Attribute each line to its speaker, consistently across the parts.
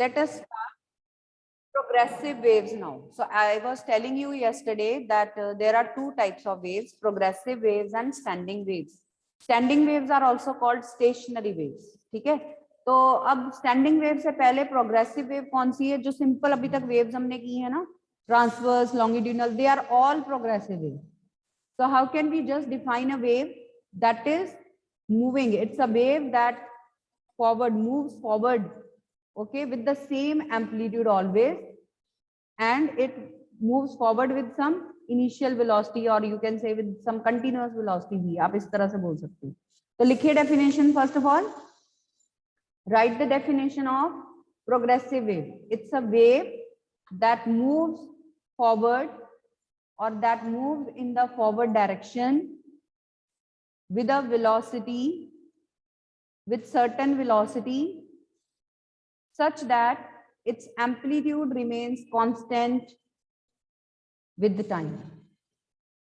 Speaker 1: let us start progressive waves now. So I was telling you yesterday that there are two types of waves, progressive waves and standing waves. Standing waves are also called stationary waves. ठीक है, तो अब standing wave से पहले progressive wave कौन सी है? जो simple अभी तक वेव्स हमने की है ना, transverse, longitudinal, they are all progressive wave. So how can we just define a wave that is moving? It's a wave that moves forward, okay, with the same amplitude always, and it moves forward with some initial velocity, or you can say with some continuous velocity भी आप इस तरह से बोल सकते हो. तो लिखिए definition. First of all, write the definition of progressive wave. It's a wave that moves forward or that moves in the forward direction with a velocity, with certain velocity, such that its amplitude remains constant with the time.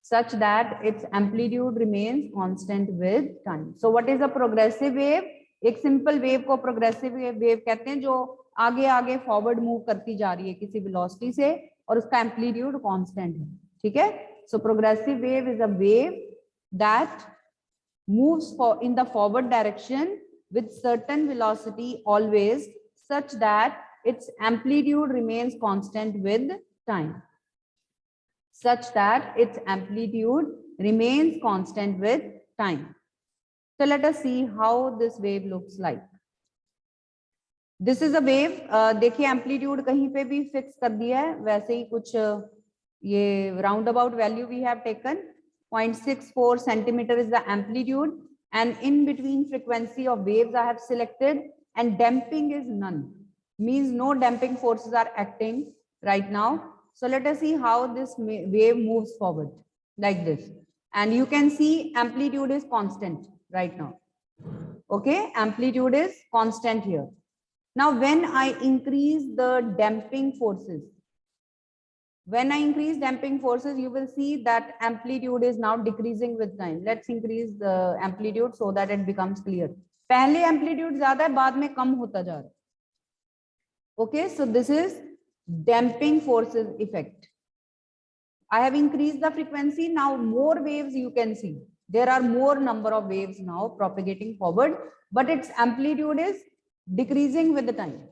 Speaker 1: Such that its amplitude remains constant with time. So what is a progressive wave? एक simple wave को progressive wave कहते हैं, जो आगे आगे forward move करती जा रही है किसी वेलोसिटी से और उसका एम्पलीट्यूड कांस्टेंट है. ठीक है, so progressive wave is a wave that moves in the forward direction with certain velocity always, such that its amplitude remains constant with time. Such that its amplitude remains constant with time. So let us see how this wave looks like. This is a wave. देखिए amplitude कहीं पे भी fix कर दिया है, वैसे ही कुछ ये roundabout value we have taken. 0.64 centimeter is the amplitude, and in between frequency of waves I have selected, and damping is none. Means no damping forces are acting right now. So let us see how this wave moves forward like this, and you can see amplitude is constant right now. Okay, amplitude is constant here. Now when I increase the damping forces, you will see that amplitude is now decreasing with time. Let's increase the amplitude so that it becomes clear. पहले amplitude ज्यादा है, बाद में कम होता जा रहा है. Okay, so this is damping forces effect. I have increased the frequency. Now more waves you can see. There are more number of waves now propagating forward, but its amplitude is decreasing with the time.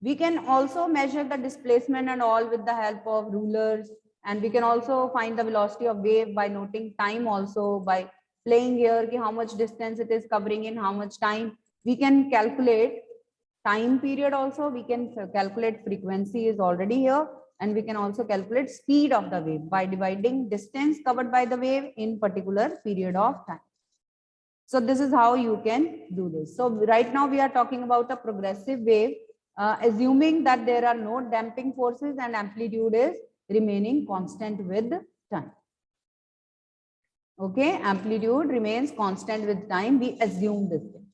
Speaker 1: We can also measure the displacement and all with the help of rulers, and we can also find the velocity of wave by noting time also, by playing here how much distance it is covering in how much time. We can calculate time period also, we can calculate frequency is already here, and we can also calculate speed of the wave by dividing distance covered by the wave in particular period of time. So this is how you can do this. So right now we are talking about a progressive wave, assuming that there are no damping forces and amplitude is remaining constant with time. Okay, amplitude remains constant with time. We assume this thing.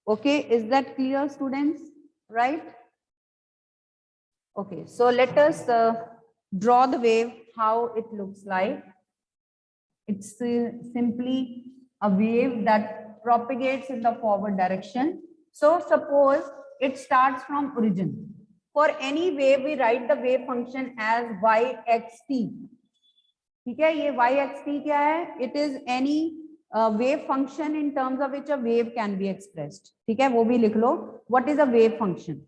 Speaker 1: Okay, is that clear, students? Right? Okay, so let us draw the wave, how it looks like. It's simply a wave that propagates in the forward direction. So suppose it starts from origin. For any wave, we write the wave function as yxt. ठीक है, ये yxt क्या है? It is any wave function in terms of which a wave can be expressed. ठीक है, वो भी लिख लो. What is a wave function?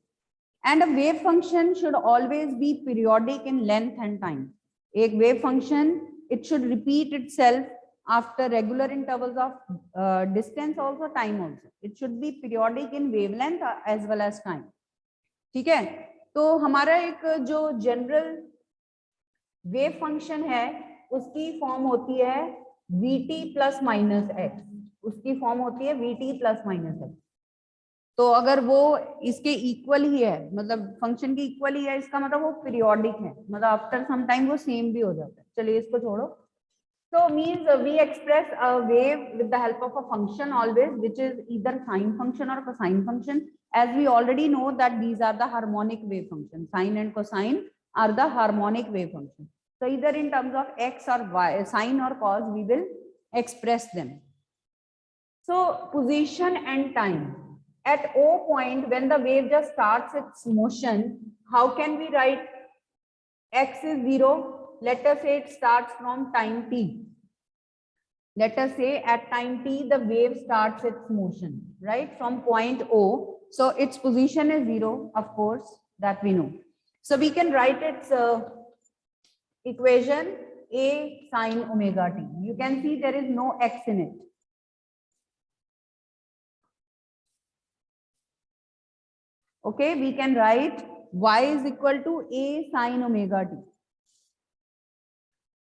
Speaker 1: And a wave function should always be periodic in length and time. एक wave function, it should repeat itself after regular intervals of distance also, time also. It should be periodic in wavelength as well as time. ठीक है, तो हमारा एक जो general wave function है उसकी form होती है vt प्लस माइनस x. उसकी फॉर्म होती है vt प्लस माइनस x. तो अगर वो इसके इक्वल ही है, मतलब फंक्शन की इक्वल ही है, इसका मतलब वो पीरियोडिक है, मतलब आफ्टर सम टाइम वो सेम भी हो जाता है. चलिए इसको छोड़ो. So means we express a wave with the help of a function always, which is either sine function or cosine function. As we already know that these are the harmonic wave functions. Sine and cosine are the harmonic wave functions. So either in terms of x or y, sine or cos, we will express them. So position and time. at O point, when the wave just starts its motion, how can we write x is 0? Let us say it starts from time t. Let us say at time t the wave starts its motion, right, from point O. So its position is 0, of course, that we know. So we can write its equation a sine omega t. You can see there is no x in it. Okay, we can write y is equal to a sine omega t.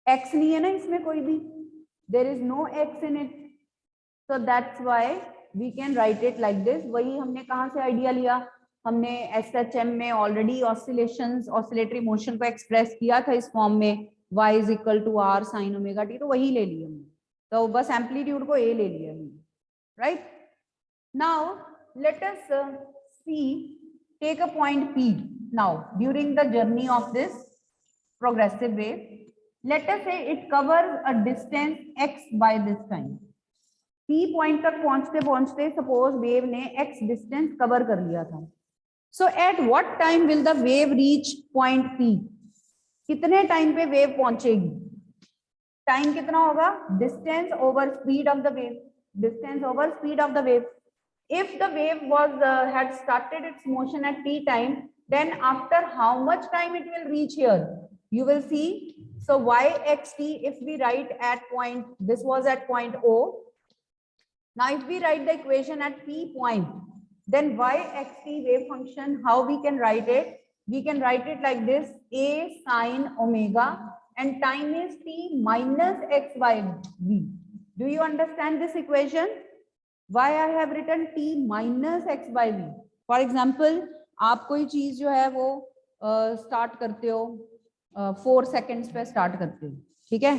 Speaker 1: x नहीं है ना इसमें कोई भी, there is no x in it, so that's why we can write it like this. वही हमने कहाँ से आइडिया लिया, हमने SHM में ऑलरेडी ऑसिलेशंस, ऑसिलेटरी मोशन को एक्सप्रेस किया था इस फॉर्म में, y is equal to r sin omega t, तो वही ले लिया हमने, तो बस एम्पलीट्यूड को a ले लिया हमने, right. Now let us see, take a point P now during the journey of this progressive wave. Let us say it covers a distance x by this time. P point तक पहुंचते पहुंचते suppose wave ने x distance cover कर लिया था. So at what time will the wave reach point P? कितने time पे wave पहुंचेगी? टाइम कितना होगा? Distance over speed of the wave. Distance over speed of the wave. If the wave was had started its motion at t time, then after how much time it will reach here? You will see. So yxt, if we write at point, this was at point O. Now if we write the equation at p point, then yxt wave function, how we can write it? We can write it like this: a sine omega, and time is t minus x by v. Do you understand this equation? Why I have written t minus x by v? For example, आप कोई चीज जो है वो start करते हो 4 seconds पे start करते हो, ठीक है,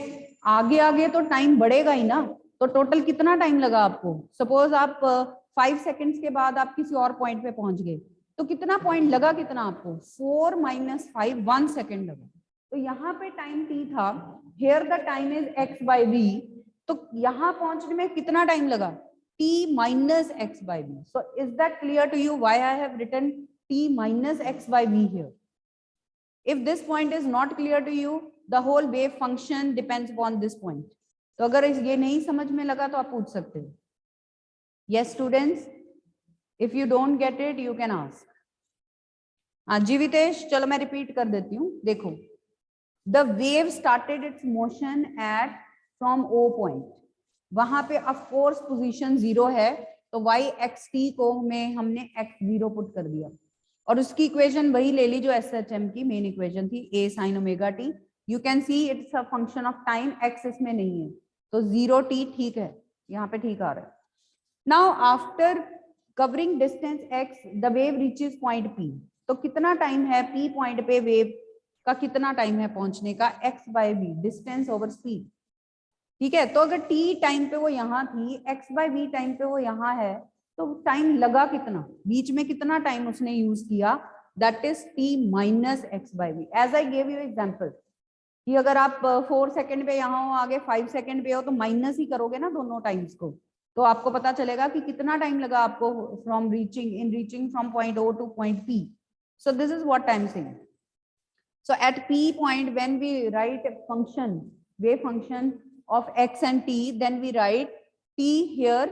Speaker 1: आगे आगे तो टाइम बढ़ेगा ही ना, तो टोटल कितना टाइम लगा आपको? सपोज आप 5 सेकेंड्स के बाद आप किसी और पॉइंट पे पहुंच गए, तो कितना पॉइंट लगा, कितना आपको? 4 - 5, 1 सेकेंड लगा. तो यहाँ पे टाइम t था, here the time is x by v, तो यहाँ पहुंचने में कितना टाइम लगा? t minus x by v. So is that clear to you why I have written t minus x by v here? If this point is not clear to you, the whole wave function depends upon this point. तो अगर ये नहीं समझ में लगा तो आप पूछ सकते हो. Yes students, if you don't get it you can ask. हाँ जीवितेश, चलो मैं रिपीट कर देती हूँ. देखो, the wave started its motion at from O point. वहां पे ऑफ कोर्स पोजीशन 0 है, तो yxt को में हमने x0 पुट कर दिया, और उसकी इक्वेशन वही ले ली जो SHM की मेन इक्वेशन थी, a sin omega t. You can see it's a function of time, x इसमें नहीं है, तो 0t ठीक है, यहाँ पे ठीक आ रहा है. Now after covering distance x, the wave reaches point p. तो कितना टाइम है p पॉइंट पे, वेव का कितना टाइम है पहुंचने का? x by v, distance over speed, ठीक है. तो अगर t टाइम पे वो यहाँ थी, x by v टाइम पे वो यहाँ है, तो टाइम लगा कितना, बीच में कितना टाइम उसने यूज किया? That is t minus x by v. As I gave you example कि अगर आप 4 सेकंड पे यहाँ हो, आगे 5 सेकंड पे हो, तो माइनस ही करोगे ना दोनों टाइम्स को, तो आपको पता चलेगा कि कितना टाइम लगा आपको from reaching from point O to point P. So this is what I am saying. So at P point, when we write function, wave function of x and t, then we write t here,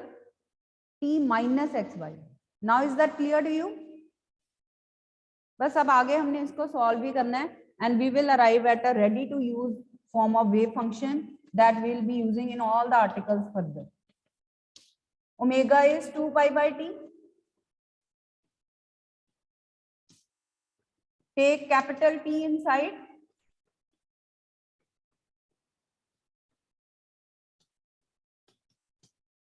Speaker 1: t minus x by. Now is that clear to you? बस अब आगे हमने इसको solve भी करना है, and we will arrive at a ready to use form of wave function that we will be using in all the articles further. Omega is 2 pi by t. Take capital T inside.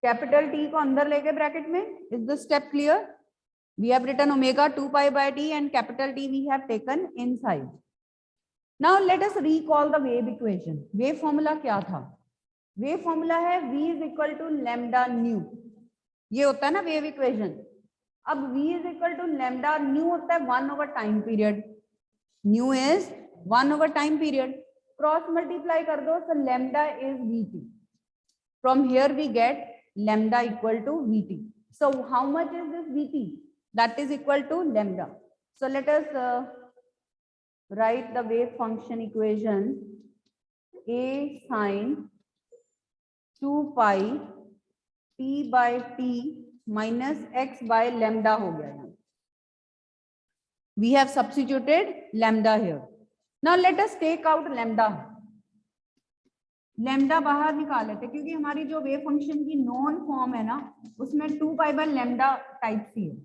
Speaker 1: Capital T को अंदर लेके bracket में. Is the step clear? We have written omega 2 pi by T and capital T we have taken inside. Now let us recall the wave equation. Wave formula क्या था? Wave formula है v is equal to lambda nu. ये होता है ना wave equation. अब v is equal to lambda nu होता है 1 over time period. New is 1 over time period. Cross multiply कर दो, so lambda is vt. From here we get lambda equal to vt. So how much is this Vt? That is equal to lambda. So let us write the wave function equation. A sine 2 pi t by t minus x by lambda हो गया यहाँ. We have substituted lambda here. Now let us take out lambda. Lambda बाहर निकाल लेते क्योंकि हमारी जो wave function की नॉन फॉर्म है ना उसमें 2 पाई बाय लैम्डा टाइप सी है.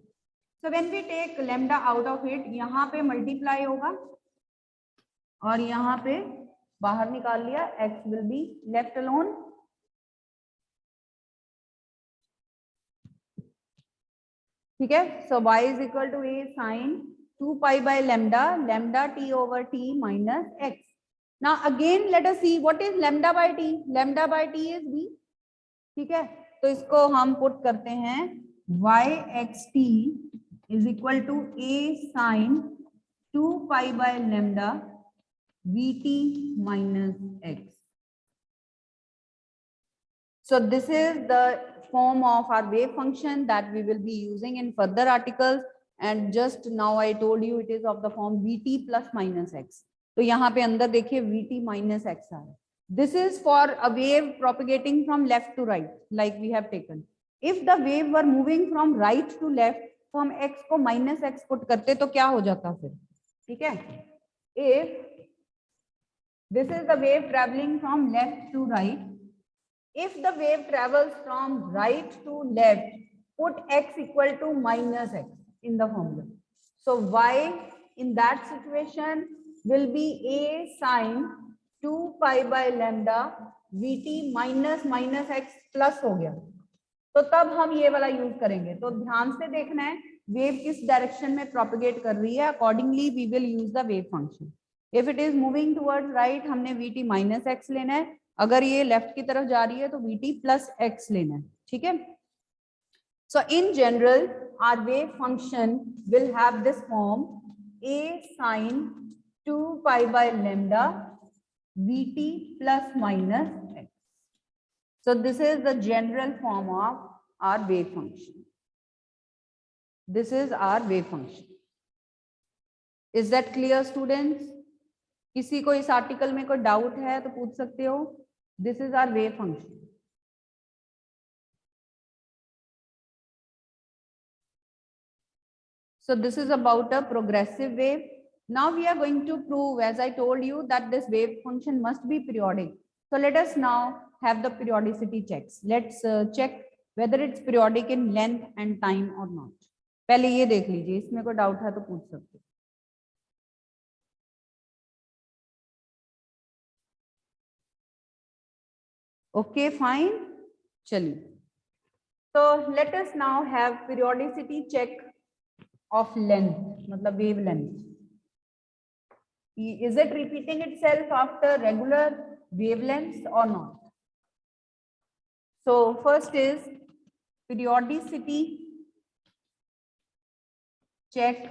Speaker 1: So when we take lambda out of it, यहाँ पे मल्टीप्लाई होगा और यहाँ पे बाहर निकाल लिया, x will be left alone. ठीक है. So y is equal to a sine 2 pi by lambda, lambda t over t minus x. Now again let us see what is lambda by t. Lambda by t is b. ठीक है. तो इसको हम put करते हैं y x t is equal to a sin 2 pi by lambda vt minus x. So this is the form of our wave function that we will be using in further articles, and just now I told you it is of the form vt plus minus x. तो यहाँ पे अंदर देखिए vt minus x आ रहा है. This is for a wave propagating from left to right, like we have taken. If the wave were moving from right to left, तो हम x को minus x पुट करते तो क्या हो जाता फिर. ठीक है. If this is the wave traveling from left to right, if the wave travels from right to left, put x equal to minus x in the formula. So y in that situation will be a sin 2 pi by lambda vt minus minus x plus हो गया. तो तब हम ये वाला use करेंगे. तो ध्यान से देखना है वेव किस डायरेक्शन में प्रोपेगेट कर रही है, accordingly we will use the wave function. If it is moving towards right, हमने vt माइनस x लेना है. अगर ये लेफ्ट की तरफ जा रही है तो vt प्लस x लेना है. ठीक है. So in general our wave function will have this form a sin 2 pi by lambda vt plus minus x. So this is the general form of our wave function. This is our wave function. Is that clear, students? किसी को इस article में कोई doubt है तो पूछ सकते हो. This is our wave function. So this is about a progressive wave. Now we are going to prove, as I told you, that this wave function must be periodic. So let us now have the periodicity checks. Let's check whether it's periodic in length and time or not. पहले ये देख लीजिए, इसमें कोई doubt है तो पूछ सकते. Okay, fine. चलिए. So let us now have periodicity check of length, मतलब wavelength. Is it repeating itself after regular wavelengths or not? So first is periodicity check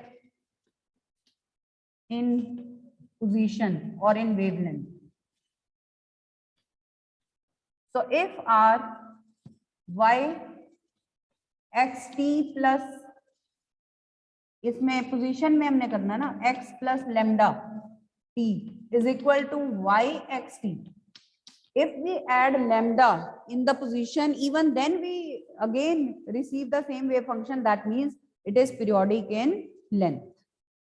Speaker 1: in position or in wavelength. So if our y xt plus, इसमें position में हमने करना ना x plus lambda t is equal to y xt. If we add lambda in the position, even then we again receive the same wave function. That means it is periodic in length.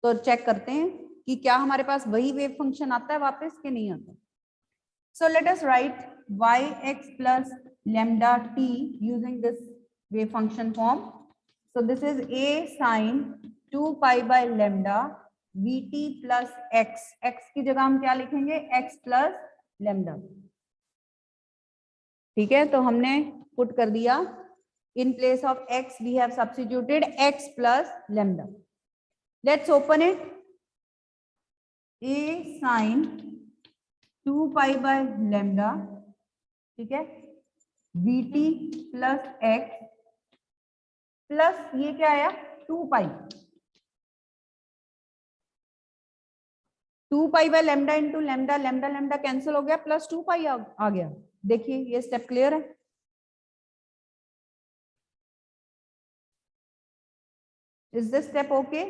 Speaker 1: तो check करते हैं कि क्या हमारे पास वही wave function आता है वापस के नहीं आता. So let us write y x plus lambda t using this wave function form. So this is a sin 2 pi by lambda vt plus x. x की जगह हम क्या लिखेंगे, x plus lambda. ठीक है. तो हमने पुट कर दिया, in place of x we have substituted x plus lambda. Let's open it. a sin 2 pi by lambda, ठीक है, vt plus x प्लस ये क्या आया 2 पाई. 2 pi by lambda into lambda, lambda lambda cancel हो गया, plus 2 पाई आ गया. देखिए ये स्टेप क्लियर है. Is this step okay?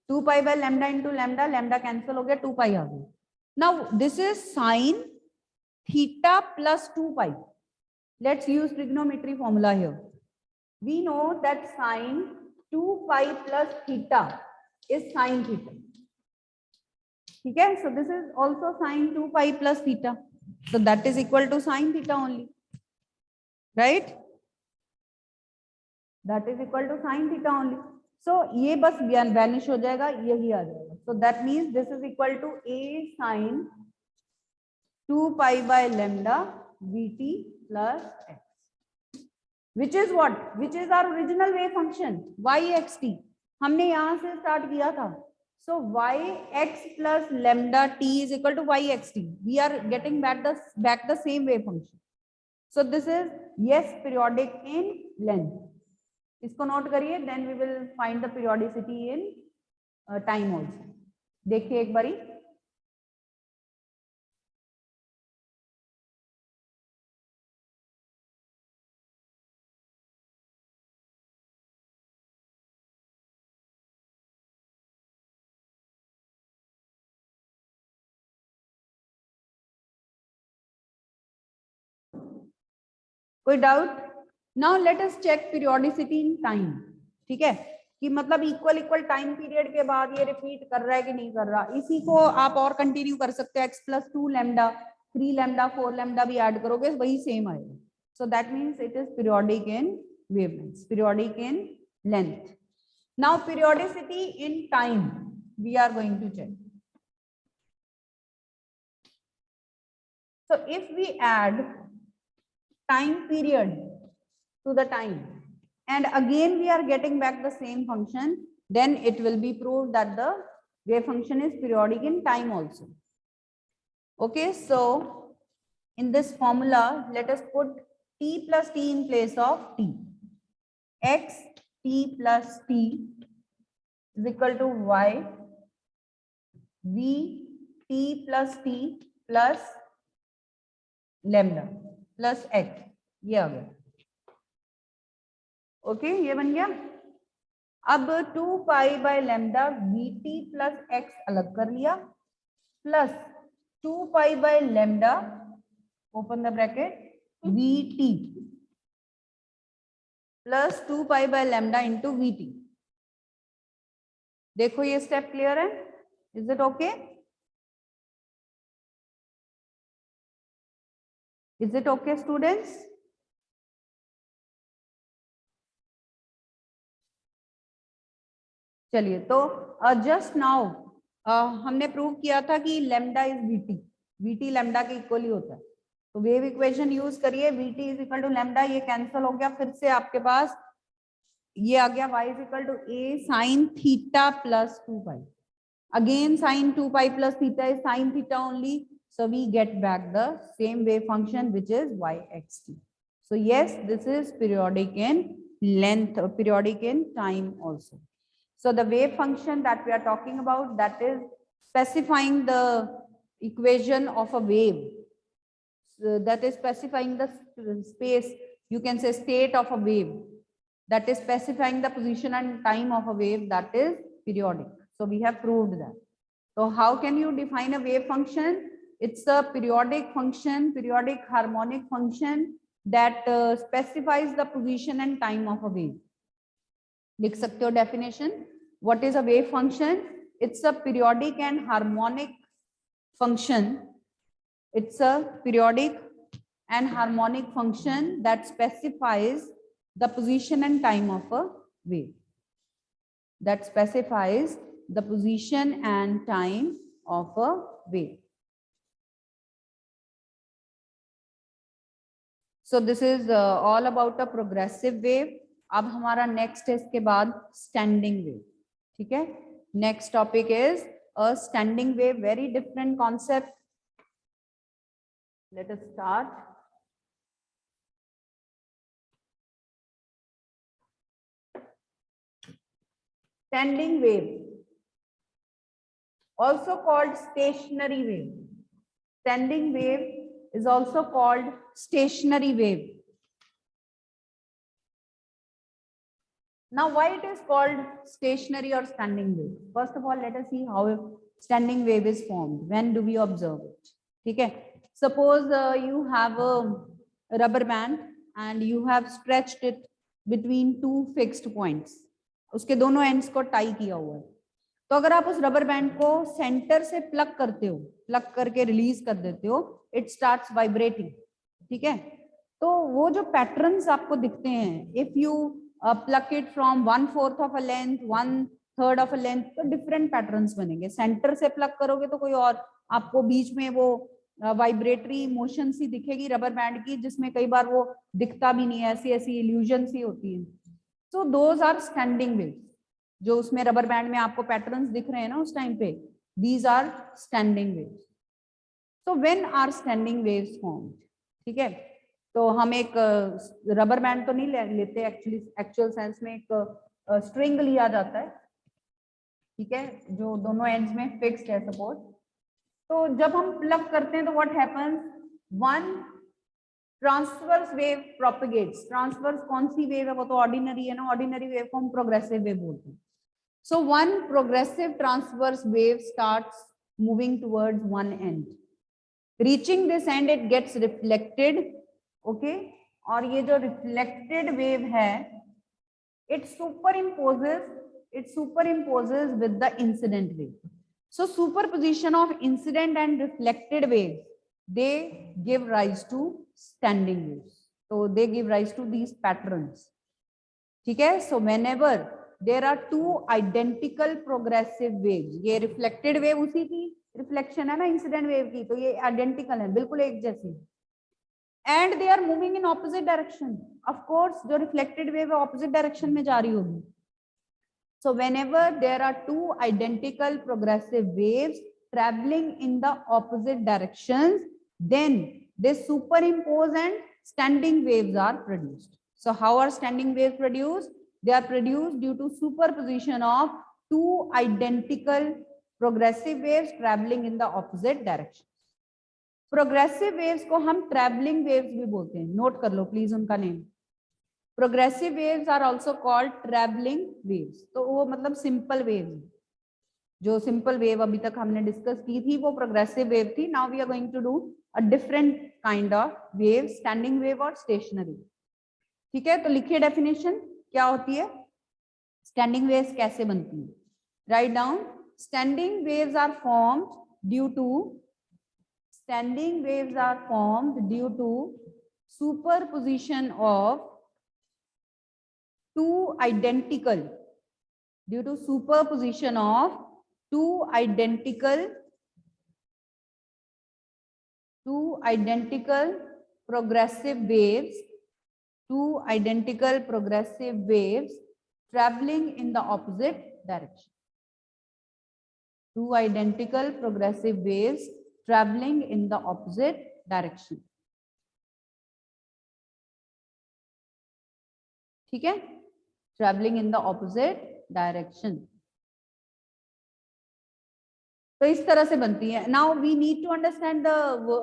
Speaker 1: 2 pi by lambda into lambda, lambda cancel हो गया, 2 pi आ गया. Now this is sine theta plus 2 pi. Let's use trigonometry formula here. We know that sine 2 pi plus theta is sine theta. ठीक है? So this is also sine 2 pi plus theta. So that is equal to sine theta only. Right? That is equal to sine theta only. So ये बस vanish हो जाएगा, यही आ जाएगा. So that means this is equal to a sine 2 pi by lambda vt plus x. Which is what? Which is our original wave function, yxt. हमने यहाँ से start किया था. So yx plus lambda t is equal to yxt. We are getting back the same wave function. So this is yes periodic in length. इसको note करिए. Then we will find the periodicity in time also. देखिए एक बारी. कोई doubt? Now let us check periodicity in time. ठीक है, कि मतलब इक्वल टाइम पीरियड के बाद ये रिपीट कर रहा है कि नहीं कर रहा. इसी को आप और कंटिन्यू कर सकते हो. x plus 2 lambda 3 lambda 4 lambda भी ऐड करोगे वही सेम आएगा. So that means it is periodic in wavelength, periodic in length. Now periodicity in time we are going to check. So if we add time period to the time and again we are getting back the same function, then it will be proved that the wave function is periodic in time also. Okay, so in this formula let us put t plus t in place of t. X t plus t is equal to y v t plus t plus lambda plus x. ये आ गया. Okay, ये बन गया. अब 2 pi by lambda we T plus x अलग कर लिया plus 2 pi by lambda open the bracket we T plus 2 pi by lambda into we T. देखो ये स्टेप क्लियर है? Is it okay? Is it okay students? चलिए, तो just now हमने prove किया था कि lambda is VT. VT lambda के इक्वली होता है. तो वेव इक्वेशन यूज करिए. VT is equal to lambda, ये कैंसिल हो गया. फिर से आपके पास ये आ गया y is equal to a sine theta plus 2 pi. Again sine 2 pi plus theta is sine theta only. So we get back the same wave function which is yxt. So yes, this is periodic in length or periodic in time also. So the wave function that we are talking about, that is specifying the equation of a wave. So that is specifying the space, you can say state of a wave. That is specifying the position and time of a wave, that is periodic. So we have proved that. So how can you define a wave function? It's a periodic function, periodic harmonic function that specifies the position and time of a wave. लिख सकते हो definition. What is a wave function? It's a periodic and harmonic function. It's a periodic and harmonic function that specifies the position and time of a wave. That specifies the position and time of a wave. So this is all about a progressive wave. अब हमारा next है इसके बाद standing wave. ठीक है, next topic is a standing wave. Very different concept. Let us start. Standing wave, also called stationary wave. Standing wave is also called stationary wave. Now, why it is called stationary or standing wave? First of all, let us see how standing wave is formed. When do we observe it? Okay. Suppose you have a rubber band and you have stretched it between two fixed points. उसके दोनों ends को tie किया हुआ है. तो अगर आप उस रबर बैंड को सेंटर से प्लग करते हो, प्लग करके रिलीज कर देते हो, इट स्टार्ट्स वाइब्रेटिंग. ठीक है. तो वो जो पैटर्न्स आपको दिखते हैं, if you plug it from 1/4 of a length, 1/3 of a length, तो डिफरेंट पैटर्न्स बनेंगे. सेंटर से प्लग करोगे तो कोई और आपको बीच में वो वाइब्रेटरी मोशन सी दिखेगी रबर बैंड की, जिसमें कई बार वो दिखता भी नहीं है, ऐसी ऐसी इल्यूजन सी होती है. So those are standing waves. जो उसमें रबर बैंड में आपको पैटर्न्स दिख रहे हैं ना उस टाइम पे, these are standing waves. So when are standing waves formed? ठीक है. तो हम एक रबर बैंड तो नहीं लेते एक्चुअली, एक्चुअल सेंस में एक स्ट्रिंग लिया जाता है. ठीक है. जो दोनों एंड्स में फिक्स्ड है सपोज. तो जब हम प्लग करते हैं तो what happens? One transverse wave propagates. Transverse कौन सी वेव है? वो तो ऑर्डिनरी है ना. ऑर्डिनरी वेव को हम प्रोग्रेसिव वेव बोलते हैं. So one progressive transverse wave starts moving towards one end. Reaching this end it gets reflected. Okay. और ये जो रिफ्लेक्टेड वेव है, it superimposes with the incident wave. So superposition of incident and reflected waves, they give rise to standing waves. So they give rise to these patterns. ठीक है. So whenever there are two identical progressive waves, ये reflected wave उसी की reflection है ना incident wave की, तो ये आइडेंटिकल है, बिल्कुल एक जैसी. And they are moving in opposite direction. Of course जो रिफ्लेक्टेड वेव है ऑपोजिट डायरेक्शन में जा रही होगी. So whenever there are two identical progressive waves traveling in the opposite directions, then they superimpose and standing waves are produced. So how are standing waves produced? They are produced due to superposition of two identical progressive waves traveling in the opposite direction. Progressive waves को हम traveling waves भी बोलते हैं. Note कर लो please उनका name. Progressive waves are also called traveling waves. तो वो मतलब सिंपल वेव्स. जो सिंपल वेव अभी तक हमने डिस्कस की थी वो प्रोग्रेसिव वेव थी. Now we are going to do a different kind of wave, standing wave और स्टेशनरी. ठीक है. तो लिखिए डेफिनेशन क्या होती है, स्टैंडिंग वेव्स कैसे बनती है. Write down. Standing waves are formed due to superposition of two identical progressive waves traveling in the opposite direction. Two identical progressive waves traveling in the opposite direction. ठीक है. Travelling in the opposite direction. तो इस तरह से बनती है. Now we need to understand the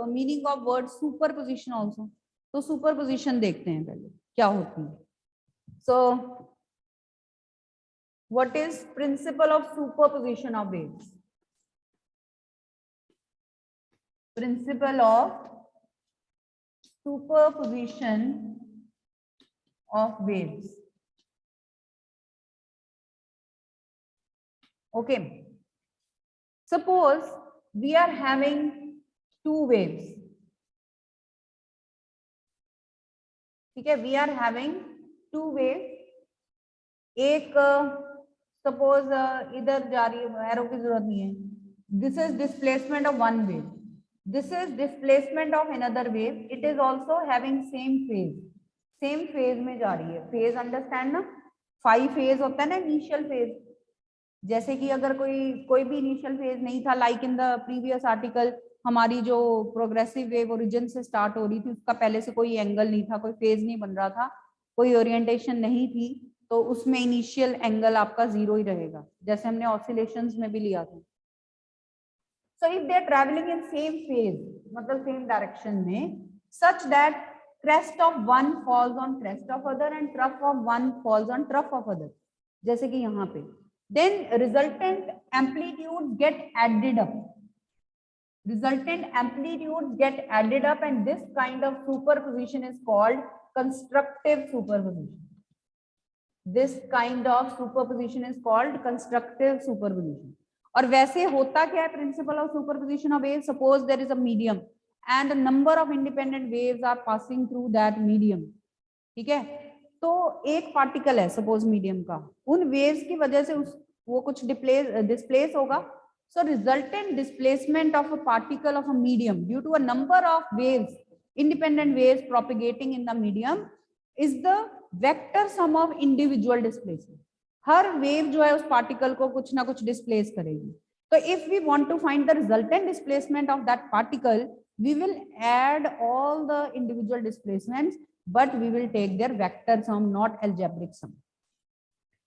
Speaker 1: meaning of word superposition also. तो superposition देखते हैं पहले क्या होती है. So what is principle of superposition of waves? Principle of superposition of waves. Okay. Suppose we are having two waves. ठीक है. We are having two waves. एक सपोज इधर जा रही है, एरो की जरूरत नहीं है. This is displacement of one wave. This is displacement of another wave. It is also having same phase. Same phase में जा रही है. फेज अंडरस्टैंड ना. 5 फेज होता है ना इनिशियल फेज. जैसे कि अगर कोई भी इनिशियल फेज नहीं था, like in the previous article, हमारी जो प्रोग्रेसिव वेव ओरिजिन से स्टार्ट हो रही थी उसका पहले से कोई एंगल नहीं था, कोई फेज नहीं बन रहा था, कोई ओरिएंटेशन नहीं थी, तो उसमें इनिशियल एंगल आपका 0 ही रहेगा, जैसे हमने ऑसिलेशंस में भी लिया था. So if they are travelling in same phase, मतलब सेम डायरेक्शन में, such that crest of one falls on crest of other and trough of one falls on trough of other. जैसे कि यहाँ पे, then resultant amplitude get added up, resultant amplitude get added up, and this kind of superposition is called constructive superposition. This kind of superposition is called constructive superposition. और वैसे होता क्या है principle of superposition of waves? Suppose there is a medium and a number of independent waves are passing through that medium. ठीक है, तो एक particle है सपोज मीडियम का, उन वेव्स की वजह से वो कुछ डिस्प्लेस होगा. So resultant displacement of a particle of a medium due to a number of waves, independent waves propagating in the medium, is the vector sum of individual displacement. Her wave जो है उस particle को कुछ ना कुछ displace करेगी. तो if we want to find the resultant displacement of that particle, we will add all the individual displacements, but we will take their vector sum, not algebraic sum.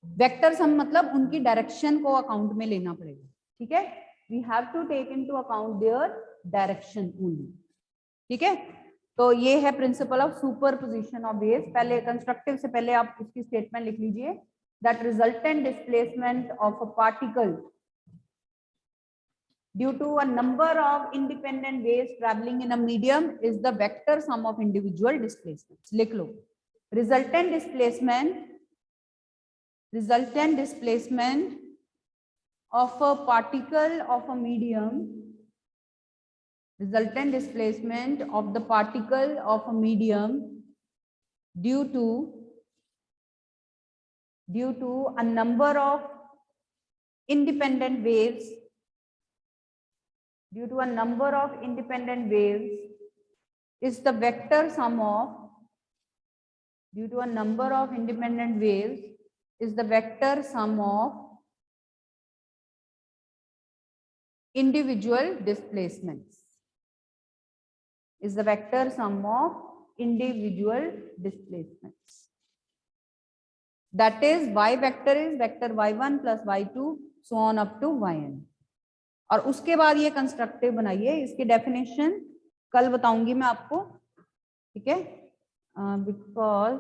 Speaker 1: Vector sum मतलब उनकी direction को account में लेना पड़ेगा. ठीक है, we have to take into account their direction only. ठीक है, तो ये है principle of superposition of waves. पहले कंस्ट्रक्टिव से पहले आप इसकी स्टेटमेंट लिख लीजिए, that resultant displacement of a particle due to a number of independent waves travelling in a medium is the vector sum of individual displacements. लिख लो, resultant displacement of a particle of a medium, resultant displacement of the particle of a medium due to a number of independent waves, is the vector sum of, due to a number of independent waves is the vector sum of individual displacements, is the vector sum of individual displacements. That is, y vector is vector y1 plus y2 so on up to yn. और उसके बाद ये constructive बनाइए. इसकी definition कल बताऊंगी मैं आपको. ठीक है, बिकॉज